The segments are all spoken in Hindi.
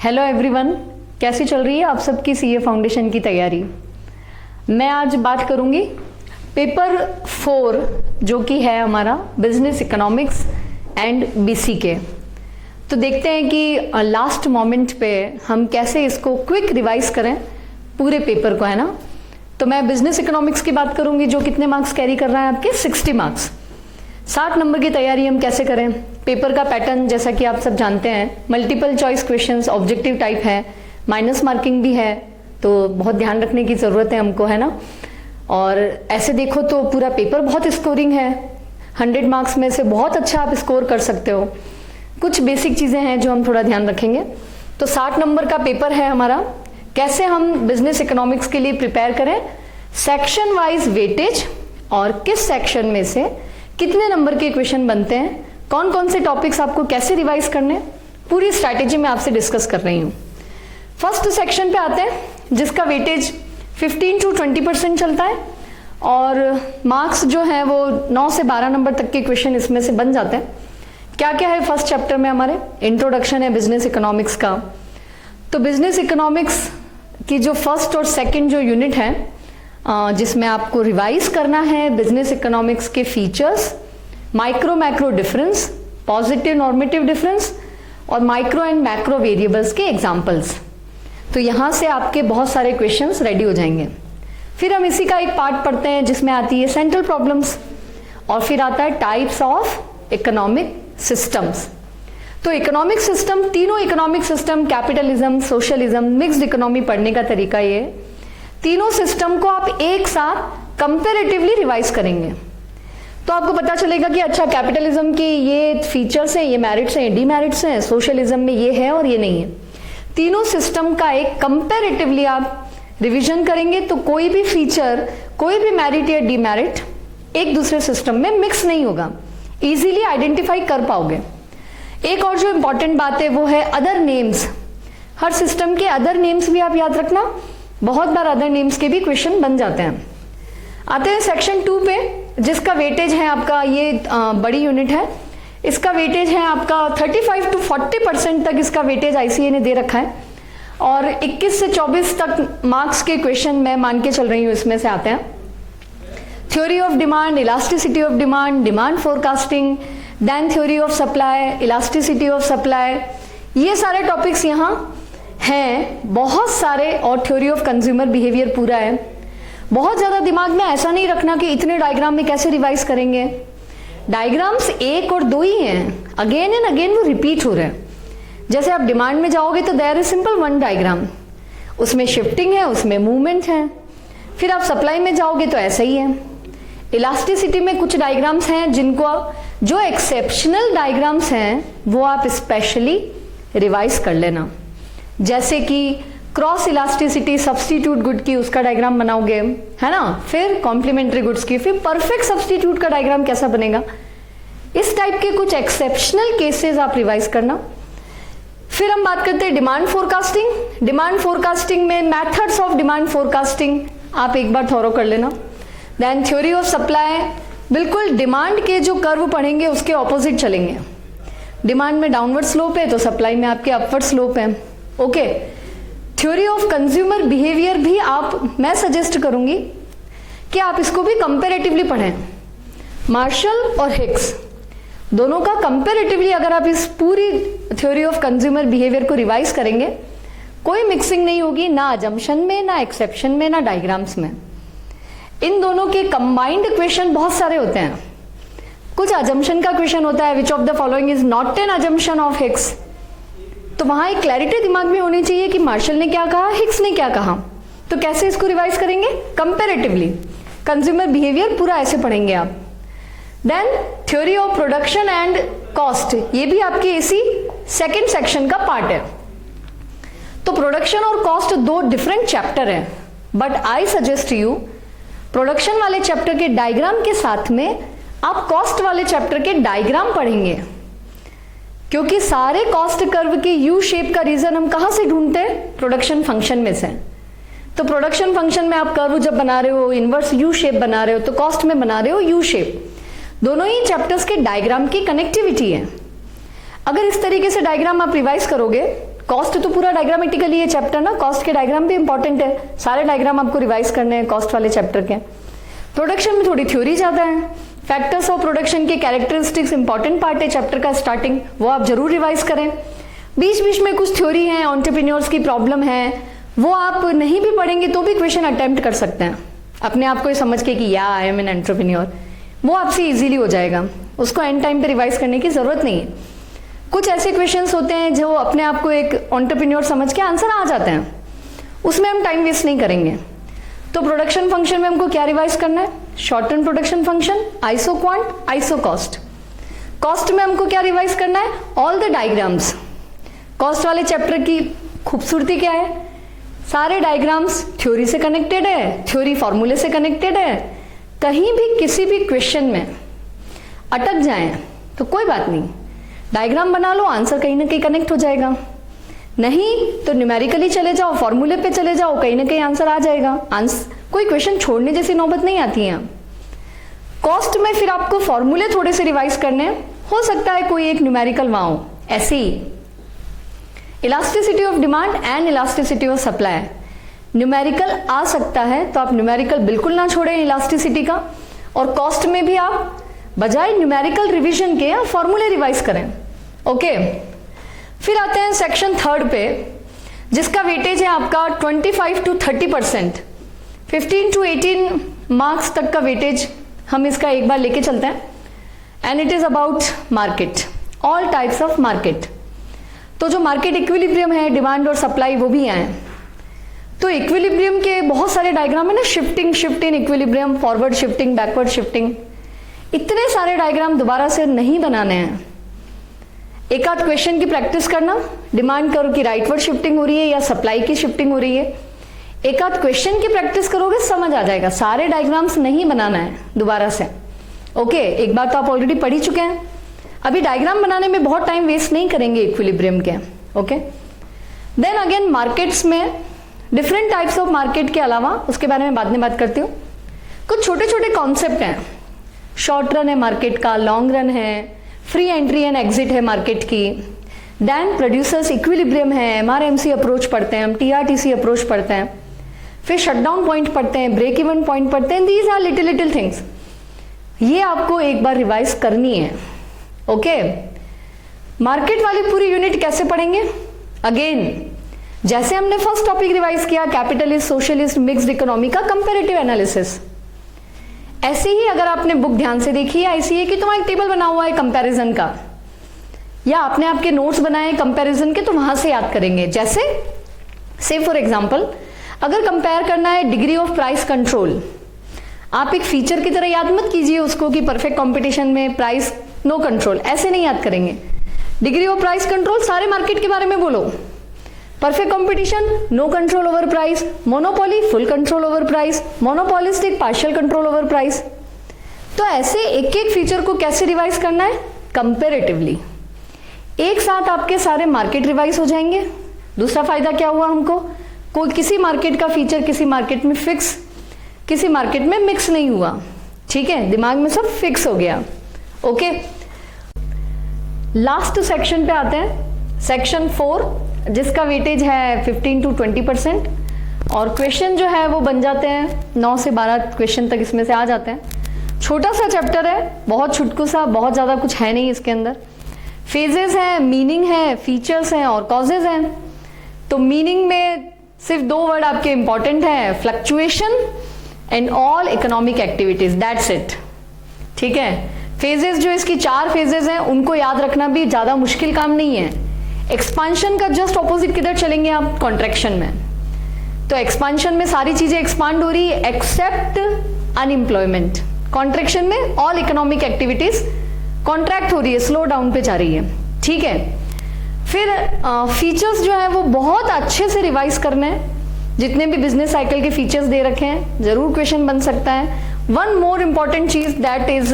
हेलो एवरीवन, कैसी चल रही है आप सबकी सीए फाउंडेशन की तैयारी। मैं आज बात करूंगी पेपर 4 जो कि है हमारा बिजनेस इकोनॉमिक्स एंड बीसी के। तो देखते हैं कि लास्ट मोमेंट पे हम कैसे इसको क्विक रिवाइज करें पूरे पेपर को, है ना। तो मैं बिजनेस इकोनॉमिक्स की बात करूंगी जो कितने मार्क्स कैरी कर रहा है आपके 60 मार्क्स। 60 नंबर की तैयारी हम कैसे करें। पेपर का पैटर्न जैसा कि आप सब जानते हैं, multiple choice questions, objective type है, माइनस मार्किंग भी है, तो बहुत ध्यान रखने की जरूरत है हमको, है ना। और ऐसे देखो तो पूरा पेपर बहुत स्कोरिंग है, 100 मार्क्स में से बहुत अच्छा आप स्कोर कर सकते हो। कुछ बेसिक चीजें हैं जो हम थोड़ा ध्यान रखेंगे। तो 60 नंबर का पेपर है हमारा। कैसे हम बिजनेस इकोनॉमिक्स के लिए प्रिपेयर करें, सेक्शन वाइज वेटेज और किस सेक्शन में से कितने नंबर के क्वेश्चन बनते हैं, कौन कौन से टॉपिक्स आपको कैसे रिवाइज करने, पूरी स्ट्रैटेजी मैं आपसे डिस्कस कर रही हूँ। फर्स्ट सेक्शन पे आते हैं जिसका वेटेज 15 to 20% चलता है और मार्क्स जो है वो 9 से 12 नंबर तक के क्वेश्चन इसमें से बन जाते हैं। क्या क्या है फर्स्ट चैप्टर में, हमारे इंट्रोडक्शन है बिजनेस इकोनॉमिक्स का। तो बिजनेस इकोनॉमिक्स की जो फर्स्ट और सेकंड जो यूनिट है जिसमें आपको रिवाइज करना है बिजनेस इकोनॉमिक्स के features, micro macro difference, positive normative difference और माइक्रो एंड मैक्रो वेरिएबल्स के एग्जांपल्स। तो यहां से आपके बहुत सारे क्वेश्चंस रेडी हो जाएंगे। फिर हम इसी का एक पार्ट पढ़ते हैं जिसमें आती है सेंट्रल प्रॉब्लम्स और फिर आता है टाइप्स ऑफ इकोनॉमिक सिस्टम्स। तो इकोनॉमिक सिस्टम, तीनों economic system, capitalism, socialism, mixed economy पढ़ने का तरीका ये, तीनों सिस्टम को आप एक साथ कंपैरेटिवली रिवाइज करेंगे तो आपको पता चलेगा कि अच्छा कैपिटलिज्म के ये फीचर्स हैं, ये मेरिट्स हैं, ये डीमेरिट्स हैं, सोशलिज्म में ये है और ये नहीं है। तीनों सिस्टम का एक कंपैरेटिवली आप रिवीजन करेंगे तो कोई भी फीचर, कोई भी मेरिट या डीमेरिट एक दूसरे सिस्टम में मिक्स नहीं होगा, इजीली आइडेंटिफाई कर पाओगे। एक और जो इंपॉर्टेंट बात है वो है अदर नेम्स। हर सिस्टम के अदर नेम्स भी आप याद रखना, बहुत बार अदर नेम्स के भी क्वेश्चन बन जाते हैं। आते हैं सेक्शन 2 पे जिसका वेटेज है आपका, ये बड़ी यूनिट है, इसका वेटेज है आपका 35 to 40% तक इसका वेटेज आईसीए ने दे रखा है और 21 से 24 तक मार्क्स के क्वेश्चन मैं मान के चल रही हूँ इसमें से आते हैं। Theory of demand, elasticity of demand, demand forecasting, then theory of supply, elasticity of supply, ये सारे टॉपिक्स यहाँ हैं बहुत सारे। और थ्योरी ऑफ कंज्यूमर बिहेवियर पूरा है। बहुत ज्यादा दिमाग में ऐसा नहीं रखना कि इतने डायग्राम में कैसे रिवाइज करेंगे। डायग्राम्स 1 और 2 ही हैं, अगेन एंड अगेन वो रिपीट हो रहे हैं। जैसे आप डिमांड में जाओगे तो देयर इज सिंपल 1 डायग्राम, उसमें शिफ्टिंग है, उसमें मूवमेंट है। फिर आप सप्लाई में जाओगे तो ऐसा ही है। इलास्टिसिटी में कुछ डायग्राम्स हैं जिनको, जो एक्सेप्शनल डायग्राम्स हैं वो आप स्पेशली रिवाइज कर लेना। जैसे कि क्रॉस इलास्टिसिटी सब्स्टिट्यूट गुड की, उसका डायग्राम बनाओगे, है ना। फिर कॉम्प्लीमेंट्री गुड्स की, फिर परफेक्ट सब्स्टिट्यूट का डायग्राम कैसा बनेगा। इस टाइप के कुछ एक्सेप्शनल केसेस आप रिवाइज करना। फिर हम बात करते हैं डिमांड फोरकास्टिंग। डिमांड फोरकास्टिंग में मेथड्स ऑफ डिमांड फोरकास्टिंग आप एक बार थॉरो कर लेना। देन थ्योरी ऑफ सप्लाई, बिल्कुल डिमांड के जो कर्व पढ़ेंगे उसके ऑपोजिट चलेंगे। डिमांड में डाउनवर्ड स्लोप है तो सप्लाई में आपके अपवर्ड स्लोप है। Okay. Theory of consumer behaviour भी आप, मैं सजेस्ट करूंगी कि आप इसको भी कंपैरेटिवली पढ़ें। मार्शल और हिक्स दोनों का कंपैरेटिवली अगर आप इस पूरी थ्योरी ऑफ कंज्यूमर बिहेवियर को रिवाइज करेंगे, कोई मिक्सिंग नहीं होगी, ना अजम्पशन में, ना एक्सेप्शन में, ना डायग्राम्स में। इन दोनों के कंबाइंड क्वेश्चन बहुत सारे होते हैं। कुछ अजम्पशन का क्वेश्चन होता है, which of the following is not an assumption of Hicks. तो वहां एक क्लैरिटी दिमाग में होनी चाहिए कि मार्शल ने क्या कहा, हिक्स ने क्या कहा। तो कैसे इसको रिवाइज करेंगे, कंपैरेटिवली। कंज्यूमर बिहेवियर पूरा ऐसे पढ़ेंगे आप। Then theory of production and cost, ये भी आपके इसी सेकंड सेक्शन का पार्ट है। तो प्रोडक्शन और कॉस्ट 2 डिफरेंट चैप्टर है, but I suggest you production वाले चैप्टर के डायग्राम के साथ में आप कॉस्ट वाले चैप्टर के डायग्राम पढ़ेंगे, क्योंकि सारे कॉस्ट कर्व के यू शेप का रीजन हम कहां से ढूंढते हैं, प्रोडक्शन फंक्शन में से। तो प्रोडक्शन फंक्शन में आप कर्व जब बना रहे हो, इनवर्स यू शेप बना रहे हो, तो कॉस्ट में बना रहे हो यू शेप। दोनों ही चैप्टर्स के डायग्राम की कनेक्टिविटी है। अगर इस तरीके से डायग्राम आप रिवाइज करोगे, कॉस्ट तो पूरा डायग्रामेटिकली है चैप्टर ना, कॉस्ट के डायग्राम भी इंपॉर्टेंट है, सारे डायग्राम आपको रिवाइज करने हैं कॉस्ट वाले चैप्टर के। प्रोडक्शन में थोड़ी थ्योरी ज्यादा है, फैक्टर्स ऑफ प्रोडक्शन के कैरेक्टरिस्टिक्स इंपॉर्टेंट पार्ट है चैप्टर का स्टार्टिंग, वो आप जरूर रिवाइज करें। बीच बीच में कुछ थ्योरी है, एंटरप्रेन्योर्स की प्रॉब्लम है, वो आप नहीं भी पढ़ेंगे तो भी क्वेश्चन अटेम्प्ट कर सकते हैं अपने आप को ये समझ के कि या आई एम एन एंटरप्रेन्योर, वो आपसे इजीली हो जाएगा, उसको एंड टाइम पे रिवाइज करने की जरूरत नहीं है। कुछ ऐसे क्वेश्चंस होते हैं जो अपने आप को एक एंटरप्रेन्योर समझ के आंसर आ जाते हैं, उसमें हम टाइम वेस्ट नहीं करेंगे। तो प्रोडक्शन फंक्शन में हमको क्या रिवाइज करना है? Short term production function, iso quant, iso cost. Cost में हमको क्या रिवाइज करना है? All the diagrams. कॉस्ट वाले चैप्टर की खूबसूरती क्या है? सारे डायग्राम्स थ्योरी से कनेक्टेड है, थ्योरी फॉर्मूले से कनेक्टेड है। कहीं भी किसी भी क्वेश्चन में अटक जाएं तो कोई बात नहीं, डायग्राम बना लो, आंसर कहीं ना कहीं कनेक्ट हो जाएगा। नहीं तो न्यूमेरिकली चले जाओ, फॉर्मूले पे चले जाओ, कहीं ना कहीं आंसर आ जाएगा। कोई क्वेश्चन छोड़ने जैसी नौबत नहीं आती है। कॉस्ट में फिर आपको फॉर्मूले थोड़े से रिवाइज करने, हो सकता है कोई एक न्यूमेरिकल वहां हो, ऐसे ही elasticity of demand and elasticity of supply, numerical आ सकता है, तो आप न्यूमेरिकल बिल्कुल ना छोड़ें इलास्टिसिटी का। और कॉस्ट में भी आप बजाय न्यूमेरिकल रिवीजन के फॉर्मूले रिवाइज करें। ओके, फिर आते हैं सेक्शन थर्ड पे, जिसका वेटेज है आपका 25 to 30%, 15 to 18 मार्क्स तक का वेटेज हम इसका एक बार लेके चलते हैं। And it is about market, all types of market. तो जो मार्केट इक्विलिब्रियम है, डिमांड और सप्लाई, वो भी आए। तो इक्विलिब्रियम के बहुत सारे डायग्राम है ना, shifting, shift in equilibrium, forward shifting, backward shifting, इतने सारे डायग्राम दोबारा से नहीं बनाने हैं। एक आध क्वेश्चन की प्रैक्टिस करना, डिमांड करो कि राइटवर्ड शिफ्टिंग हो रही है या सप्लाई की शिफ्टिंग हो रही है, एक आध क्वेश्चन की प्रैक्टिस करोगे समझ आ जाएगा। सारे डायग्राम्स नहीं बनाना है दोबारा से। ओके, एक बार तो आप ऑलरेडी पढ़ ही चुके हैं, अभी डायग्राम बनाने में बहुत टाइम वेस्ट नहीं करेंगे इक्विलिब्रियम के। ओके, देन अगेन मार्केट्स में डिफरेंट टाइप्स ऑफ मार्केट के अलावा, उसके बारे में बाद में बात करती हूँ। कुछ छोटे छोटे कॉन्सेप्ट हैं, शॉर्ट रन है मार्केट का, लॉन्ग रन है, फ्री एंट्री एंड एग्जिट है मार्केट की, देन प्रोड्यूसर्स इक्विलिब्रियम है, एमआरएमसी अप्रोच पढ़ते हैं हम, टीआरटीसी अप्रोच पढ़ते हैं, फिर शटडाउन पॉइंट पढ़ते हैं, ब्रेक इवन पॉइंट पढ़ते हैं। These are little little things, ये आपको एक बार रिवाइज करनी है। ओके, मार्केट वाली पूरी यूनिट कैसे पढ़ेंगे? अगेन जैसे हमने फर्स्ट टॉपिक रिवाइज किया, कैपिटलिस्ट, सोशलिस्ट, मिक्स्ड इकोनॉमी का कंपैरेटिव एनालिसिस, ऐसे ही अगर आपने बुक ध्यान से देखी है, ऐसी है कि तुम्हारा एक टेबल बना हुआ है कंपैरिजन का, या आपने आपके नोट्स बनाए कंपैरिजन के, तो वहां से याद करेंगे। जैसे से फॉर एग्जांपल, अगर कंपेयर करना है डिग्री ऑफ प्राइस कंट्रोल, आप एक फीचर की तरह याद मत कीजिए उसको कि परफेक्ट कंपटीशन में प्राइस नो कंट्रोल, ऐसे नहीं याद करेंगे। डिग्री ऑफ प्राइस कंट्रोल सारे मार्केट के बारे में बोलो, perfect competition no control over price, monopoly full control over price, monopolistic partial control over price. तो ऐसे एक एक फीचर को कैसे रिवाइज करना है? कंपैरेटिवली। एक साथ आपके सारे मार्केट रिवाइज हो जाएंगे। दूसरा फायदा क्या हुआ हमको? कोई किसी मार्केट का फीचर किसी मार्केट में फिक्स, किसी मार्केट में मिक्स नहीं हुआ। ठीक है, दिमाग में सब फिक्स हो गया। ओके, लास्ट सेक्शन पे आते हैं, सेक्शन 4, जिसका वेटेज है 15 to 20%, और क्वेश्चन जो है वो बन जाते हैं 9 से 12 क्वेश्चन तक इसमें से आ जाते हैं। छोटा सा चैप्टर है, बहुत छुटकू सा, बहुत ज्यादा कुछ है नहीं इसके अंदर। फेजेस हैं, मीनिंग है, फीचर्स हैं और कॉजेज हैं। तो मीनिंग में सिर्फ 2 वर्ड आपके इंपॉर्टेंट है, fluctuation and all economic activities, that's it. ठीक है, फेजेस जो इसकी 4 फेजेस हैं उनको याद रखना भी ज्यादा मुश्किल काम नहीं है। एक्सपांशन का जस्ट ऑपोजिट किधर चलेंगे आप? कॉन्ट्रैक्शन में। तो एक्सपांशन में सारी चीजें एक्सपांड हो रही है एक्सेप्ट अनएम्प्लॉयमेंट। कॉन्ट्रैक्शन में ऑल इकोनॉमिक एक्टिविटीज कॉन्ट्रैक्ट हो रही है, स्लो डाउन पे जा रही है। ठीक है, फिर फीचर्स जो है वो बहुत अच्छे से रिवाइज करने हैं। जितने भी बिजनेस साइकिल के फीचर्स दे रखे हैं, जरूर क्वेश्चन बन सकता है। वन मोर इंपॉर्टेंट चीज, that is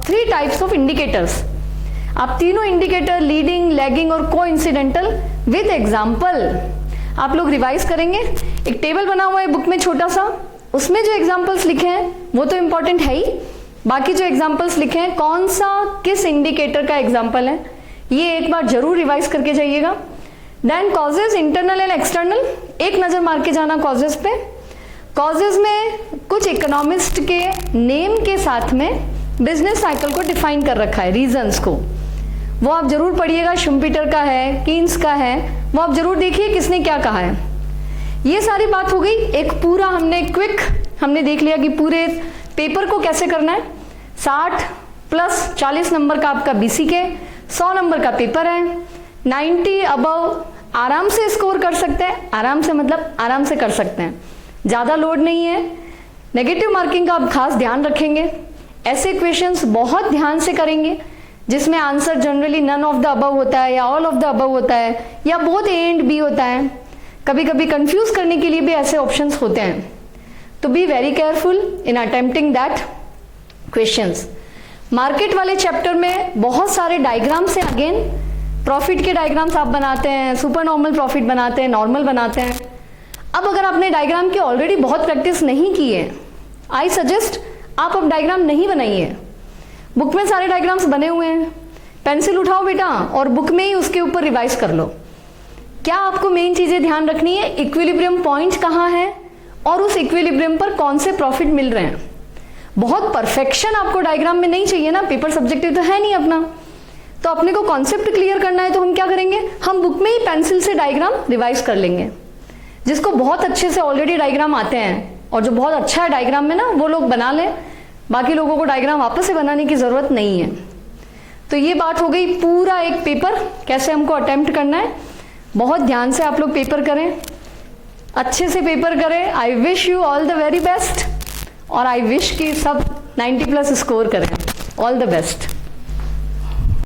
3 types of indicators. आप तीनों इंडिकेटर, लीडिंग, लैगिंग और कोइंसिडेंटल, विद एग्जाम्पल आप लोग रिवाइज करेंगे। एक टेबल बना हुआ है बुक में छोटा सा, उसमें जो एग्जाम्पल्स लिखे हैं वो तो इंपॉर्टेंट है ही, बाकी जो एग्जाम्पल्स लिखे हैं कौन सा किस इंडिकेटर का एग्जाम्पल है, ये एक बार जरूर रिवाइज करके जाइएगा। Then causes internal and external, एक नजर मार के जाना कॉजेज पे। कॉजेज में कुछ इकोनॉमिस्ट के नेम के साथ में बिजनेस साइकिल को डिफाइन कर रखा है, रीजंस को, वो आप जरूर पढ़िएगा। शुम्पीटर का है, कीन्स का है, वो आप जरूर देखिए किसने क्या कहा है। ये सारी बात हो गई। एक पूरा हमने देख लिया कि पूरे पेपर को कैसे करना है। 60 प्लस 40 नंबर का आपका BCK, 100 नंबर का पेपर है। 90 अबव आराम से स्कोर कर सकते हैं, आराम से मतलब आराम से कर सकते हैं, ज़्यादा लोड नहीं है। नेगेटिव मार्किंग का आप खास ध्यान रखेंगे। ऐसे क्वेश्चंस बहुत ध्यान से करेंगे जिसमें answer generally none of the above होता है या ऑल ऑफ द अबव होता है या बोथ A एंड B होता है। कभी कभी कंफ्यूज करने के लिए भी ऐसे ऑप्शंस होते हैं। तो be very careful in attempting that questions. Market वाले चैप्टर में बहुत सारे डायग्राम्स हैं। अगेन प्रॉफिट के डायग्राम्स आप बनाते हैं, सुपर नॉर्मल प्रॉफिट बनाते हैं, नॉर्मल बनाते हैं। अब अगर आपने डायग्राम की ऑलरेडी बहुत प्रैक्टिस नहीं की है, आई सजेस्ट आप अब डायग्राम नहीं बनाइए। बुक में सारे डायग्राम्स बने हुए हैं, पेंसिल उठाओ बेटा और बुक में ही उसके ऊपर रिवाइज कर लो। क्या आपको मेन चीजें ध्यान रखनी है, इक्विलिब्रियम पॉइंट कहाँ है और उस इक्विलिब्रियम पर कौन से प्रॉफिट मिल रहे हैं। बहुत परफेक्शन आपको डायग्राम में नहीं चाहिए ना, पेपर सब्जेक्टिव तो है नहीं अपना। तो अपने को कॉन्सेप्ट क्लियर करना है तो हम क्या करेंगे, हम बुक में ही पेंसिल से डायग्राम रिवाइज कर लेंगे। जिसको बहुत अच्छे से ऑलरेडी डायग्राम आते हैं और जो बहुत अच्छा है डायग्राम में ना, वो लोग बना लें। बाकी लोगों को डायग्राम वापस से बनाने की जरूरत नहीं है। तो ये बात हो गई पूरा एक पेपर कैसे हमको अटेम्प्ट करना है। बहुत ध्यान से आप लोग पेपर करें, अच्छे से पेपर करें। I wish you all the very best और आई विश कि सब 90 प्लस स्कोर करें। All the best.